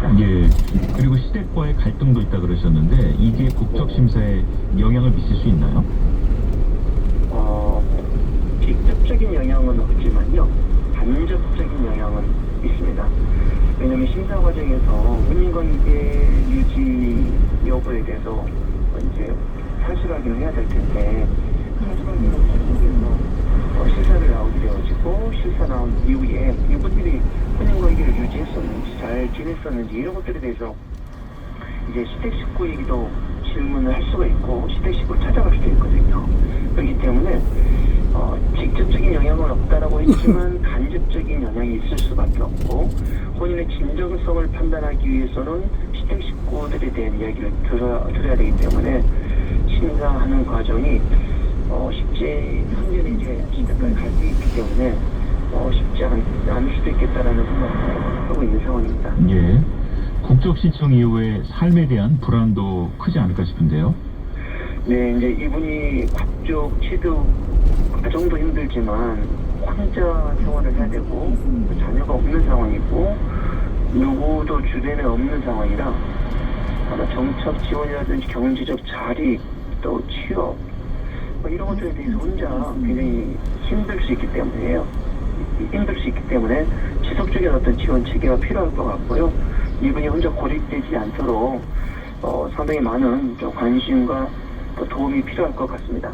있습니다. 예. 그리고 시댁과의 갈등도 있다 그러셨는데 이게 국적 심사에 영향을 미칠 수 있나요? 직접적인 영향은 없지만요, 간접적인 영향은 있습니다. 왜냐하면 심사 과정에서 혼인관계 유지 여부에 대해서 이제 사실 확인을 해야 될 텐데, 사실 확인을 통해서 실사를 나오게 되어지고, 실사 나온 이후에 이분들이 혼인관계를 유지했었는지 잘 지냈었는지 이런 것들에 대해서 이제 시댁 식구에게도 질문을 할 수가 있고 시댁 식구를 찾아갈 수도 있거든요. 그렇기 때문에 직접적인 영향은 없다라고 했지만 간접적인 영향이 있을 수밖에 없고, 혼인의 진정성을 판단하기 위해서는 시댁 식구들에 대한 이야기를 들어야 되기 때문에 심사하는 과정이 쉽지, 현재는 이제 시댁까지 갈 수 있기 때문에 쉽지 않을 수도 있겠다라는 생각을 하고 있는 상황입니다. 예. 국적 신청 이후에 삶에 대한 불안도 크지 않을까 싶은데요. 네, 이제 이분이 국적 취득 과정도 힘들지만 혼자 생활을 해야 되고 자녀가 없는 상황이고 누구도 주변에 없는 상황이라 아마 정착 지원이라든지 경제적 자리 또 취업 이런 것들에 대해서 혼자 굉장히 힘들 수 있기 때문에 지속적인 어떤 지원 체계가 필요할 것 같고요. 이분이 혼자 고립되지 않도록 상당히 많은 좀 관심과 또 도움이 필요할 것 같습니다.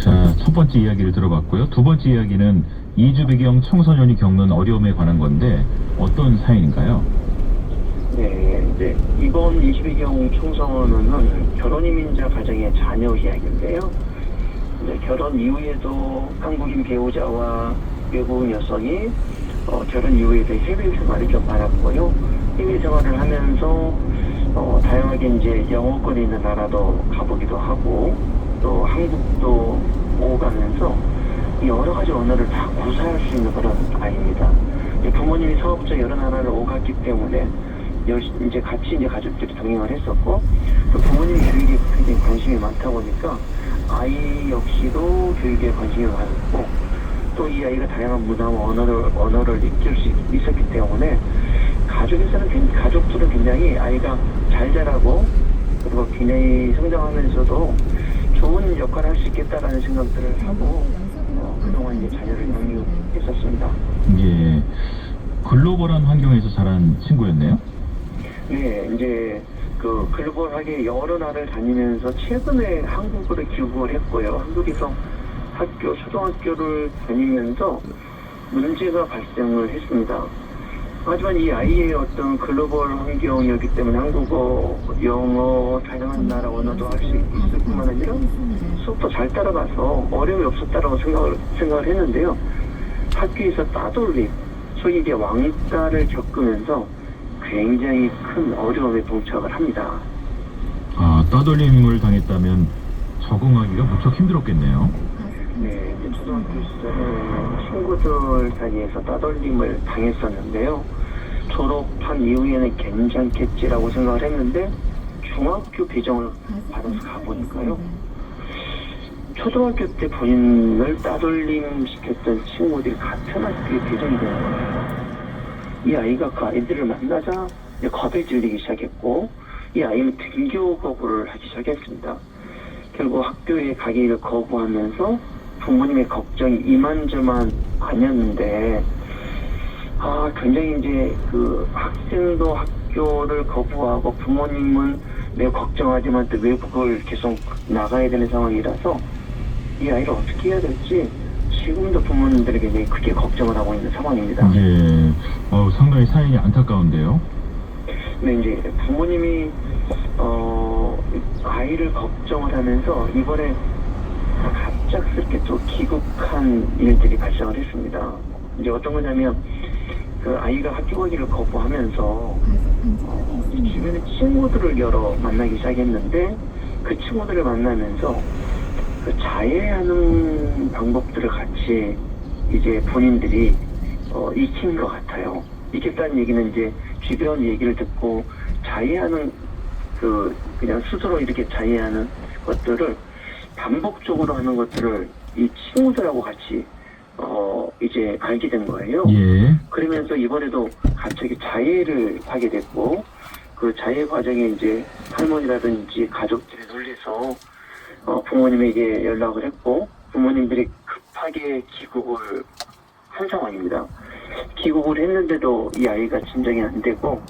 자, 첫 번째 이야기를 들어봤고요. 두 번째 이야기는 이주 배경 청소년이 겪는 어려움에 관한 건데 어떤 사연인가요? 네, 이제 이번 이주 배경 청소년은 결혼 이민자 가정의 자녀 이야기인데요. 이제 결혼 이후에도 한국인 배우자와 외국인 여성이 결혼 이후에도 해외 생활을 좀 많았고요. 해외 생활을 하면서 다양하게 이제 영어권에 있는 나라도 가보기도 하고 또 한국도 오가면서 여러 가지 언어를 다 구사할 수 있는 그런 아이입니다. 이제 부모님이 사업자 여러 나라를 오갔기 때문에 이제 같이 이제 가족들이 동행을 했었고 또 부모님이 교육에 굉장히 관심이 많다 보니까 아이 역시도 교육에 관심이 많았고 또 이 아이가 다양한 문화와 언어를 익힐 수 있었기 때문에 가족들은 굉장히 아이가 잘 자라고 그리고 굉장히 성장하면서도 좋은 역할을 할 수 있겠다라는 생각들을 하고 그동안 이제 자녀를 양육했었습니다. 예. 글로벌한 환경에서 자란 친구였네요. 네, 이제 그 글로벌하게 여러 나라를 다니면서 최근에 한국으로 귀국을 했고요. 한국에서 초등학교를 다니면서 문제가 발생을 했습니다. 하지만 이 아이의 어떤 글로벌 환경이었기 때문에 한국어, 영어, 다양한 나라 언어도 할 수 있을 뿐만 아니라 수업도 잘 따라가서 어려움이 없었다라고 생각을 했는데요. 학교에서 따돌림, 소위 이제 왕따를 겪으면서 굉장히 큰 어려움에 봉착을 합니다. 아, 따돌림을 당했다면 적응하기가 무척 힘들었겠네요. 네, 이제 초등학교 시절에 친구들 사이에서 따돌림을 당했었는데요. 졸업한 이후에는 괜찮겠지라고 생각을 했는데 중학교 배정을 받아서 가보니까요. 초등학교 때 본인을 따돌림 시켰던 친구들이 같은 학교에 배정이 되는 거예요. 이 아이가 그 아이들을 만나자 이제 겁에 질리기 시작했고 이 아이는 등교 거부를 하기 시작했습니다. 결국 학교에 가기를 거부하면서 부모님의 걱정이 이만저만 아니었는데 굉장히 이제 그 학생도 학교를 거부하고 부모님은 매우 걱정하지만 또 외국을 계속 나가야 되는 상황이라서 이 아이를 어떻게 해야 될지 지금도 부모님들이 굉장히 크게 걱정을 하고 있는 상황입니다. 예. 상당히 사연이 안타까운데요. 네, 이제 부모님이 아이를 걱정을 하면서 이번에 갑작스럽게 또 귀국한 일들이 발생을 했습니다. 이제 어떤 거냐면 그 아이가 학교 가기를 거부하면서 주변에 친구들을 여러 만나기 시작했는데 그 친구들을 만나면서 그 자해하는 방법들을 같이 이제 본인들이 익힌 것 같아요. 익혔다는 얘기는 이제 주변 얘기를 듣고 자해하는 그냥 스스로 이렇게 자해하는 것들을 반복적으로 하는 것들을 이 친구들하고 같이 이제 알게 된 거예요. 예. 그러면서 이번에도 갑자기 자해를 하게 됐고, 그 자해 과정에 이제 할머니라든지 가족들이 놀래서 부모님에게 연락을 했고, 부모님들이 급하게 귀국을 한 상황입니다. 귀국을 했는데도 이 아이가 진정이 안 되고,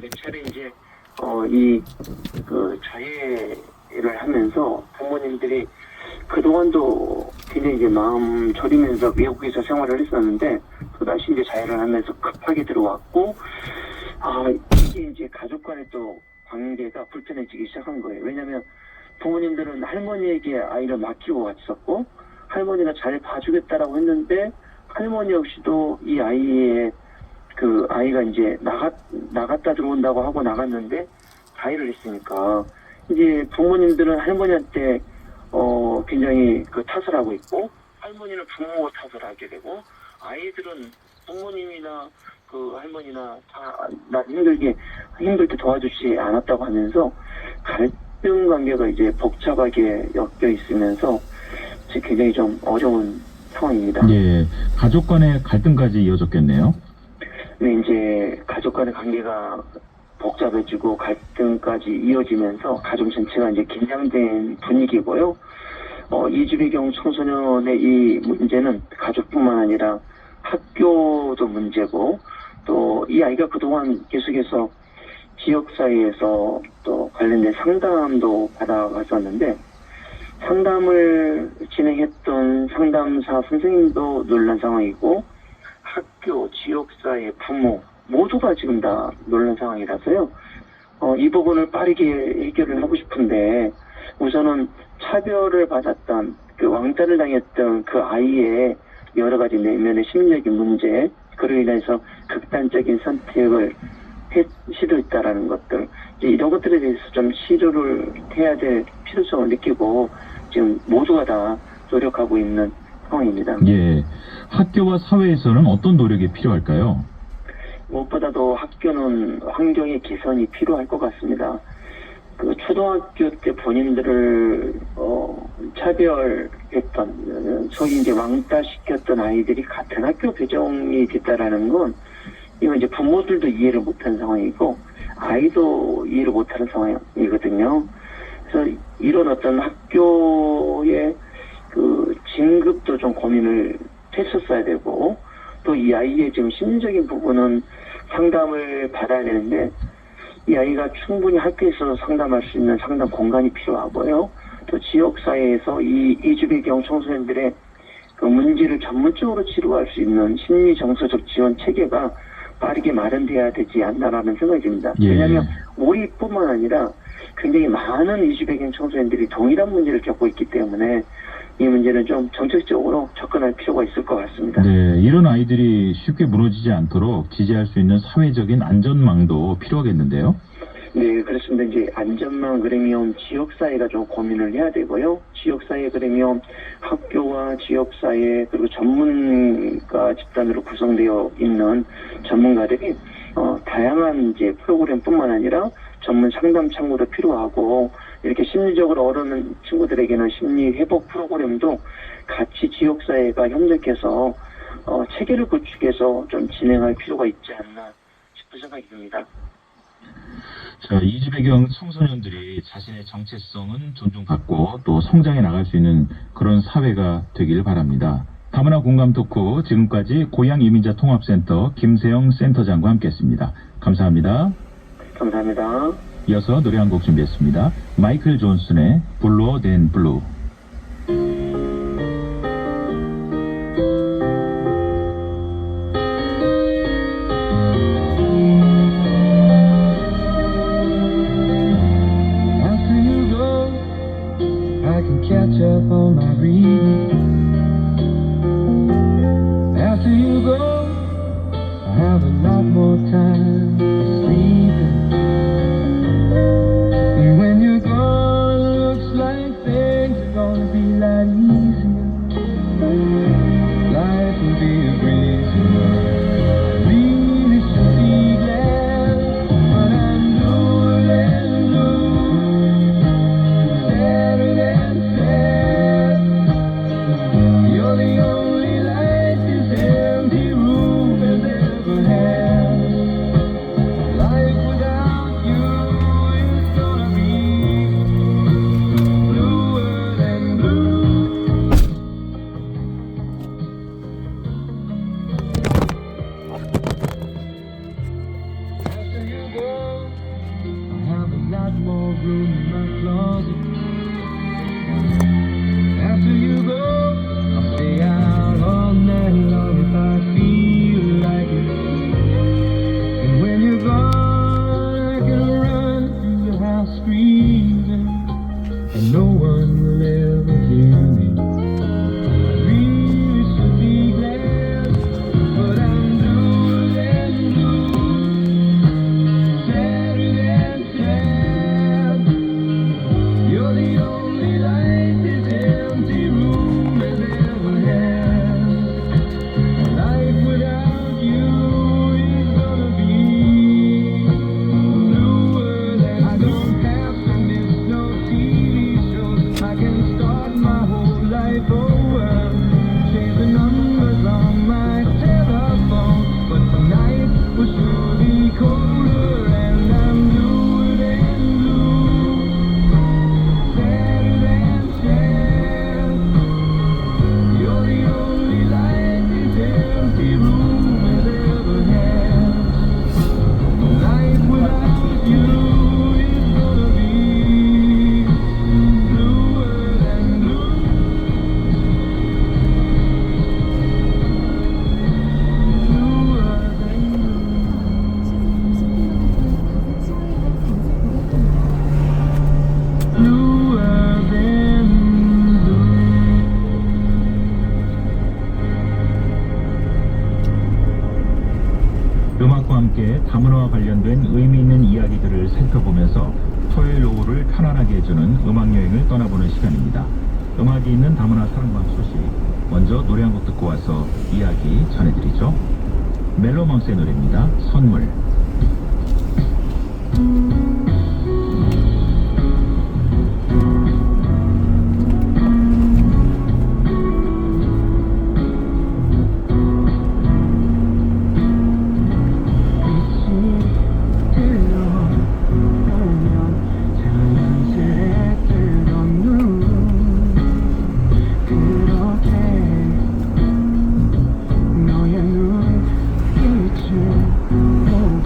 몇 차례 이제 그 자해를 하면서 부모님들이 그동안도 굉장히 이제 마음 졸이면서 외국에서 생활을 했었는데 또다시 이제 자해를 하면서 급하게 들어왔고, 이게 이제 가족 간의 또 관계가 불편해지기 시작한 거예요. 왜냐면 부모님들은 할머니에게 아이를 맡기고 갔었고, 할머니가 잘 봐주겠다라고 했는데 할머니 없이도 이 아이가 이제 나갔다 들어온다고 하고 나갔는데 자해를 했으니까 이제 부모님들은 할머니한테 굉장히 그 탓을 하고 있고, 할머니는 부모 탓을 하게 되고, 아이들은 부모님이나 그 할머니나 나 힘들 때 도와주지 않았다고 하면서 갈등 관계가 이제 복잡하게 엮여 있으면서 지금 굉장히 좀 어려운 상황입니다. 예. 가족 간의 갈등까지 이어졌겠네요. 네, 이제 가족 간의 관계가 복잡해지고 갈등까지 이어지면서 가족 전체가 이제 긴장된 분위기고요. 이주배경 청소년의 이 문제는 가족뿐만 아니라 학교도 문제고, 또 이 아이가 그동안 계속해서 지역사회에서 또 관련된 상담도 받아왔었는데, 상담을 진행했던 상담사 선생님도 놀란 상황이고, 학교, 지역사회, 부모 모두가 지금 다 놀란 상황이라서요. 이 부분을 빠르게 해결을 하고 싶은데, 우선은 차별을 받았던, 그 왕따를 당했던 그 아이의 여러 가지 내면의 심리적인 문제, 그로 인해서 극단적인 선택을 시도했다라는 것들, 이제 이런 것들에 대해서 좀 치료를 해야 될 필요성을 느끼고 지금 모두가 다 노력하고 있는 상황입니다. 예. 학교와 사회에서는 어떤 노력이 필요할까요? 무엇보다도 학교는 환경의 개선이 필요할 것 같습니다. 그 초등학교 때 본인들을 차별했던, 소위 이제 왕따시켰던 아이들이 같은 학교 배정이 됐다라는 건, 이건 이제 부모들도 이해를 못하는 상황이고 아이도 이해를 못하는 상황이거든요. 그래서 이런 어떤 학교의 그 진급도 좀 고민을 했었어야 되고, 또 이 아이의 지금 심리적인 부분은 상담을 받아야 되는데, 이 아이가 충분히 학교에서 상담할 수 있는 상담 공간이 필요하고요. 또 지역사회에서 이 이주배경 청소년들의 그 문제를 전문적으로 치료할 수 있는 심리 정서적 지원 체계가 빠르게 마련돼야 되지 않나라는 생각이 듭니다. 예. 왜냐하면 우리뿐만 아니라 굉장히 많은 이주배경 청소년들이 동일한 문제를 겪고 있기 때문에 이 문제는 좀 정책적으로 접근할 필요가 있을 것 같습니다. 네. 이런 아이들이 쉽게 무너지지 않도록 지지할 수 있는 사회적인 안전망도 필요하겠는데요. 네, 그렇습니다. 이제 안전망 그러면 지역사회가 좀 고민을 해야 되고요. 지역사회 그러면 학교와 지역사회 그리고 전문가 집단으로 구성되어 있는 전문가들이 다양한 이제 프로그램뿐만 아니라 전문 상담 창구도 필요하고, 이렇게 심리적으로 어려운 친구들에게는 심리 회복 프로그램도 같이 지역사회가 협력해서 체계를 구축해서 좀 진행할 필요가 있지 않나 싶은 생각이 듭니다. 자, 이주배경 청소년들이 자신의 정체성은 존중받고 또 성장해 나갈 수 있는 그런 사회가 되길 바랍니다. 다문화 공감 토크, 지금까지 고향이민자 통합센터 김세영 센터장과 함께했습니다. 감사합니다. 감사합니다. 이어서 노래 한 곡 준비했습니다. 마이클 존슨의 블루어 댄 블루. After you go, I can catch up on my reading. After you go, I have a lot more time sleeping. And when you're gone, looks like things room in my closet. After you go, I'll stay out all night long if I feel like it. And when you're gone, I can run through the house screaming, and no one will ever hear me. I really should be glad, but I'm blue and blue, sadder than sad. You're the only light this empty room has ever had. Life without you is gonna be bluer than. I don't have to miss no TV shows. I can start my whole life over. Change the numbers on my telephone, but tonight will sure be colder, and I'm bluer than blue, sadder than sad. You're the only light this empty room has ever had. Life without you is gonna be bluer than blue. Bluer than blue. Bluer than blue. 음악과 함께 다문화와 관련된 의미 있는 이야기들을 살펴보면서 토요일 오후를 편안하게 해주는 음악여행을 떠나보는 시간입니다. 음악이 있는 다문화 사랑방 소식, 먼저 노래 한 곡 듣고 와서 이야기 전해드리죠. 멜로망스의 노래입니다. 선물. 너의 눈빛을 보고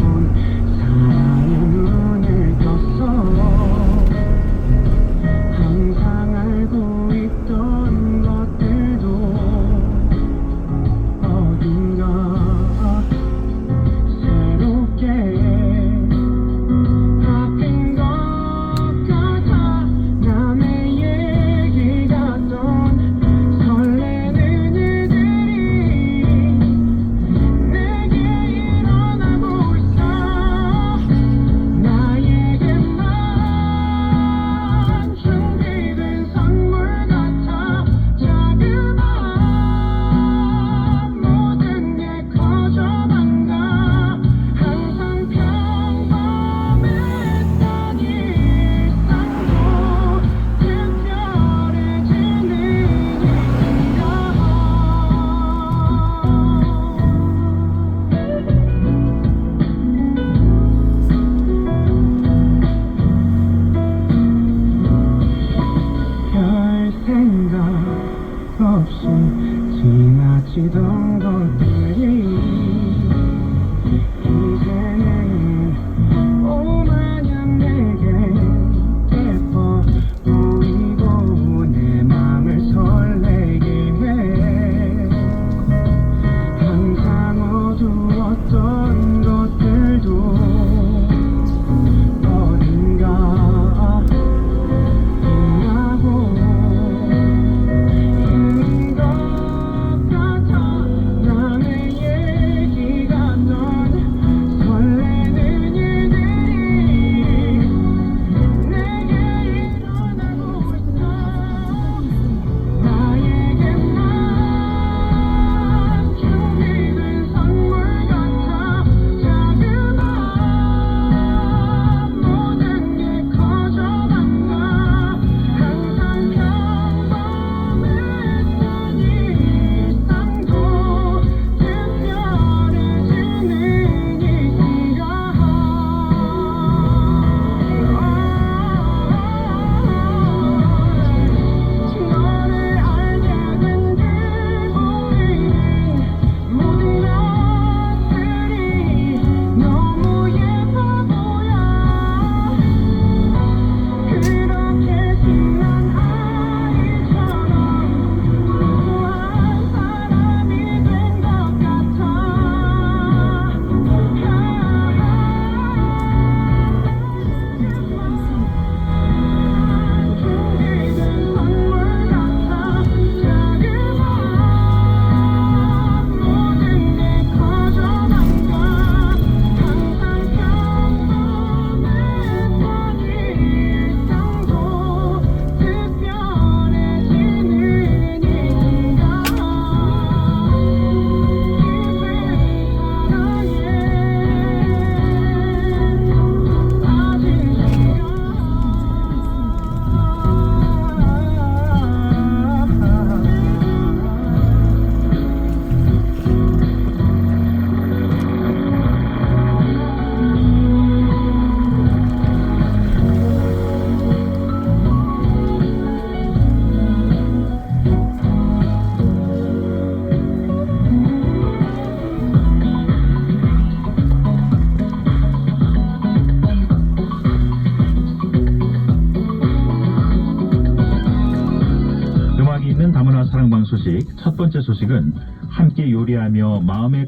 다문화 사랑방 소식 첫 번째 소식은 함께 요리하며 마음의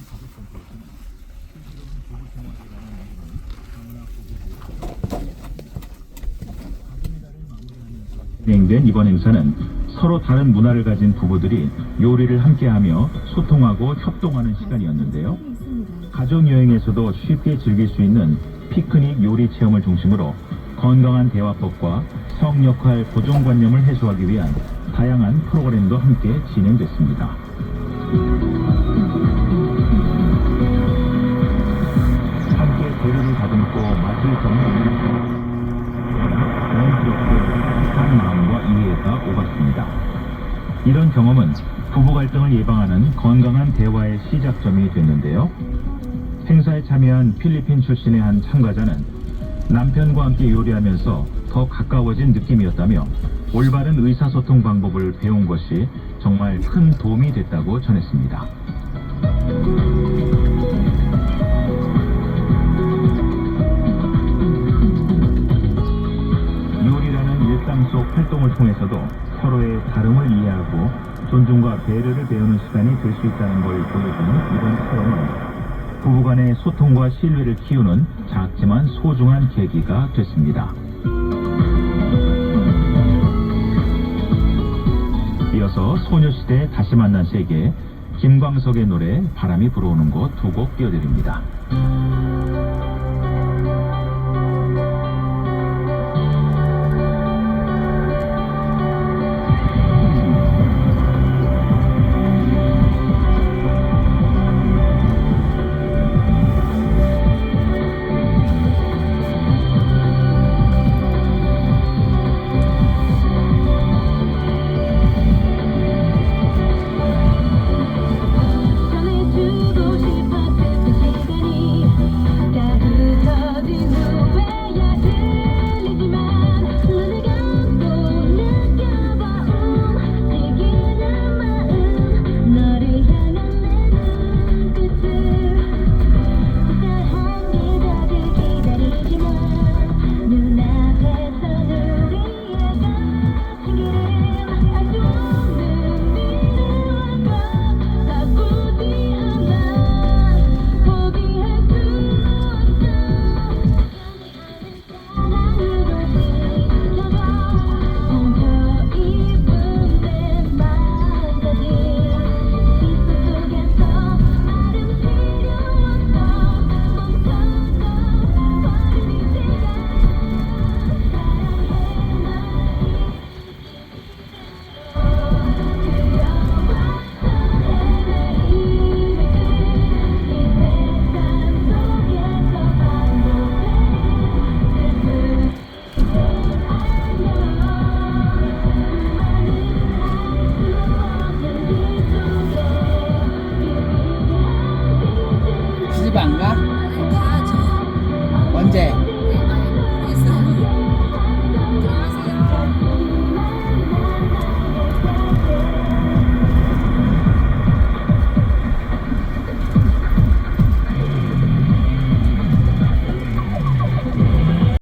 거리를 좁혀간 다문화 부부들의 이야기입니다. 진행된 이번 행사는 서로 다른 문화를 가진 부부들이 요리를 함께하며 소통하고 협동하는 시간이었는데요. 가족여행에서도 쉽게 즐길 수 있는 피크닉 요리 체험을 중심으로 건강한 대화법과 성역할 고정관념을 해소하기 위한 다양한 프로그램도 함께 진행됐습니다. 함께 재료를 다듬고 맛을 정리하는 자연스럽게 따뜻한 마음과 이해가 오갔습니다. 이런 경험은 부부 갈등을 예방하는 건강한 대화의 시작점이 됐는데요. 행사에 참여한 필리핀 출신의 한 참가자는 남편과 함께 요리하면서 더 가까워진 느낌이었다며 올바른 의사소통 방법을 배운 것이 정말 큰 도움이 됐다고 전했습니다. 요리라는 일상 속 활동을 통해서도 서로의 다름을 이해하고 존중과 배려를 배우는 시간이 될 수 있다는 걸 보여주는 이번 체험은 부부간의 소통과 신뢰를 키우는 작지만 소중한 계기가 됐습니다. 이어서 소녀시대 다시 만난 세계 김광석의 노래 바람이 불어오는 곳 두 곡 띄워드립니다.